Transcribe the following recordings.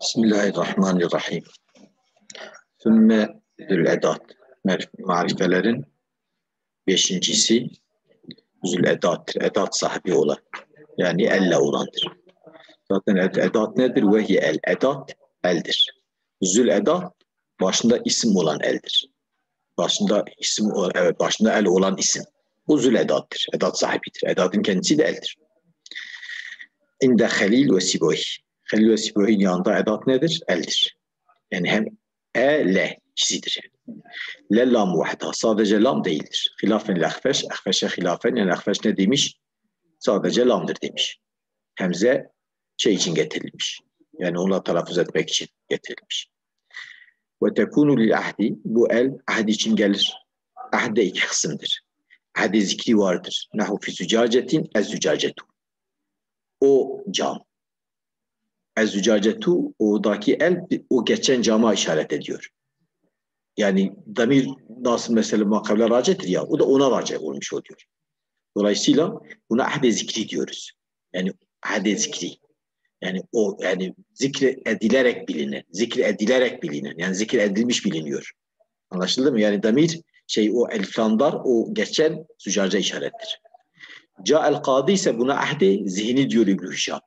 Bismillahirrahmanirrahim. Sümme zül-edat. Marifelerin beşincisi zül-edattır. Edat sahibi olan. Yani elle olandır. Zaten edat nedir? Vehiye el. Edat eldir. Zül-edat başında isim olan eldir. Başında isim, evet, başında el olan isim. Bu zül-edattır. Edat sahibidir. Edatın kendisi de eldir. İnde halil ve sibohi. Halil ve sibohi'nin yanında edat nedir? Eldir. Yani hem le ikisidir. Yani. Le lam vahda. Sadece lam değildir. Hilafen lehfeş. Ehfeşe hilafen. Yani ehfeş ne demiş? Sadece lamdır demiş. Hemze şey için getirilmiş. Yani onunla telaffuz etmek için getirilmiş. Ve tekunu lil ahdi. Bu el ahdi için gelir. Ahde iki kısımdır. Ahde zikri vardır. Nahu fi zücacetin ez zücacetu. O cam. Ez zücacetu, oradaki el o geçen cama işaret ediyor. Yani damir nasıl mesela makavle racidir ya, o da ona raci olmuş oluyor. Dolayısıyla buna ahde zikri diyoruz. Yani ahde zikri. Yani o yani zikri edilerek bilinen, zikri edilerek bilinen, yani zikir edilmiş biliniyor. Anlaşıldı mı? Yani damir o elflamdar o geçen zücaca işarettir. Ca'el kadı ise buna ahde zihni diyor İbn-i Hişam.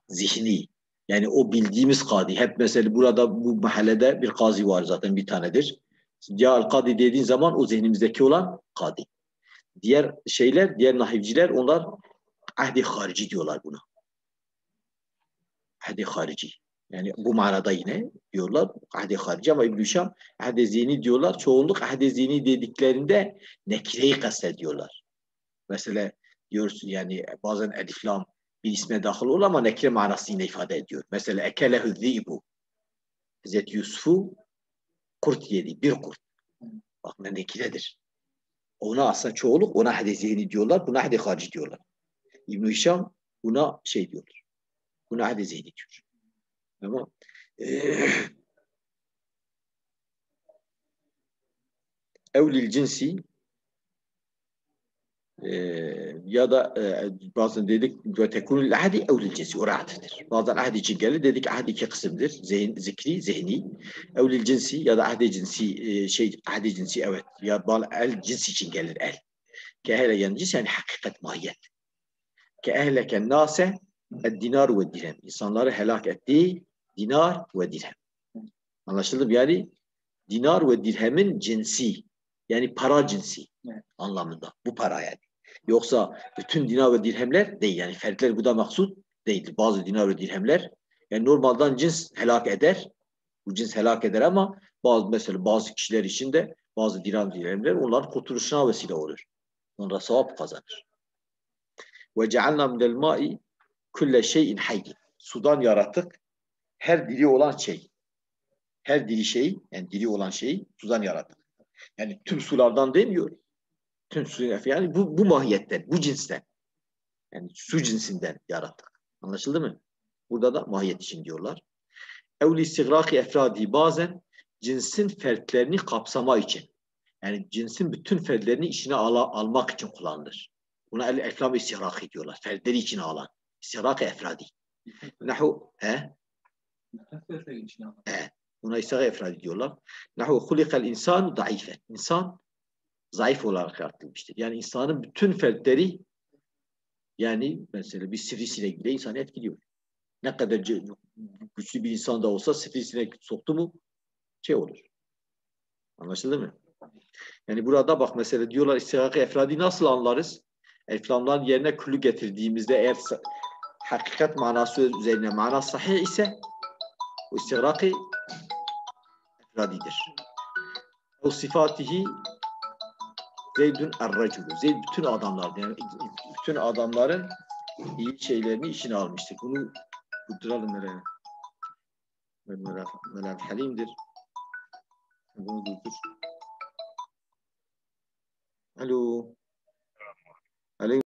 Zihni. Yani o bildiğimiz kadı. Hep mesela burada bu mahallede bir kazi var zaten bir tanedir. Ca'el kadı dediğin zaman o zihnimizdeki olan kadı. Diğer diğer nahivciler onlar ahdi harici diyorlar buna. Ahdi harici. Yani bu manada yine diyorlar ahdi harici ama İbn-i Hişam ahdi zihni diyorlar. Çoğunluk ahdi zihni dediklerinde nekireyi kastediyorlar. Mesela diyorsun yani bazen elif lam bir isme dahil olur ama nekire manası yine ifade ediyor. Mesela ekelehu zi'bu. Hazreti Yusuf'u kurt yedi. Bir kurt. Bak ne nekiredir. Ona aslında çoğuluk ona ahdi zihni diyorlar. Buna ahdi harici diyorlar. İbn-i Hişam buna diyorlar. Buna ahdi zihni diyor. Ama evlil cinsi ya da bazen dedik ve tekunul ahdi evlil cinsi o rahatıdır. Bazen ahdi için gelir dedik ahdi iki kısımdır. Zikri, zihni. Evlil cinsi ya da ahdi cinsi ahdi cinsi evet. Ya el cins için gelir el. Ke ehle yani cins yani hakikat mahiyet. Ke ehleken nase dinar ve dirhem. İnsanları helak ettiği dinar ve dirhem. Anlaşıldı mı? Yani dinar ve dirhemin cinsi. Yani para cinsi anlamında. Bu para yani. Yoksa bütün dinar ve dirhemler değil. Yani fertler bu da maksut değildir. Bazı dinar ve dirhemler yani normalden cins helak eder. Bu cins helak eder ama bazı kişiler için de bazı dinar ve dirhemler onların kurtuluşuna vesile olur. Onlara sevap kazanır. Ve cealna minel ma'i kulle şeyin hayy. Sudan yarattık. Her diri olan şey. Her diri şey, yani diri olan şeyi sudan yarattık. Yani tüm sulardan demiyor. Tüm su yani bu mahiyetten, bu cinsten. Yani su cinsinden yarattık. Anlaşıldı mı? Burada da mahiyet için diyorlar. Evli istigraki efradi bazen cinsin fertlerini kapsama için. Yani cinsin bütün fertlerini içine almak için kullanılır. Buna el-eflam istigraki diyorlar. Fertleri içine alan. İstigraki efradi. Nahu buna istigraki efradi diyorlar. Nahu hulikal insanu daifen. İnsan zayıf olarak yaratılmıştır. Yani insanın bütün fertleri yani mesela bir sivrisinek bile insanı etkiliyor. Ne kadar güçlü bir insan da olsa sivrisinek soktu mu olur. Anlaşıldı mı? Yani burada bak mesela diyorlar istigaki efradi nasıl anlarız? Eflamların yerine külü getirdiğimizde eğer hakikat manası üzerine mana sahih ise o istigaki efradidir. O sıfatihi Zeydün er-raculu. Zeyd bütün adamlar yani bütün adamların iyi şeylerini içine almıştır. Bunu durduralım nereye? Melal Halim'dir. Bunu durdur. Alo. Alo.